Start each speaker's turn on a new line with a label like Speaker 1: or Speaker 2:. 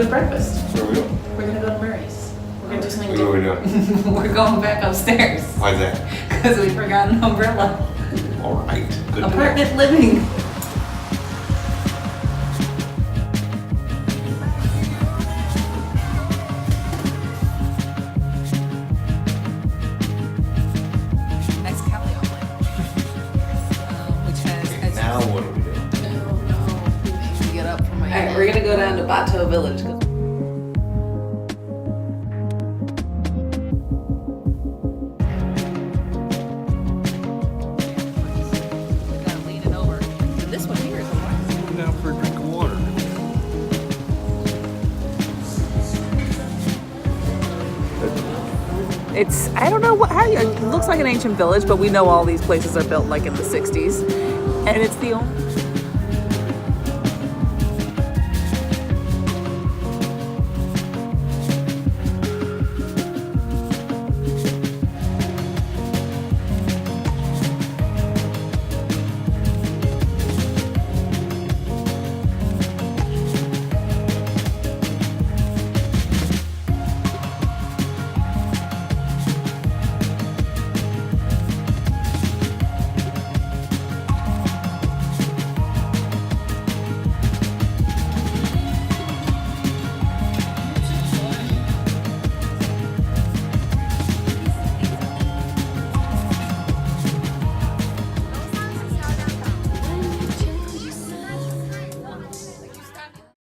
Speaker 1: good breakfast.
Speaker 2: Where are we going?
Speaker 1: We're gonna go to Murray's. We're gonna do something
Speaker 2: What are we doing?
Speaker 1: We're going back upstairs.
Speaker 2: Why's that?
Speaker 1: Because we forgot an umbrella.
Speaker 2: All right. Good to know.
Speaker 1: Apartment living. Next Cali outlet. Which has...
Speaker 2: Now what are we doing?
Speaker 1: I don't know. We should get up from my Alright, we're gonna go down to Bato Village. This one here is a lot.
Speaker 2: Come down for a drink of water.
Speaker 3: It's, I don't know what, how you, it looks like an ancient village, but we know all these places are built like in the 60s. And it's the only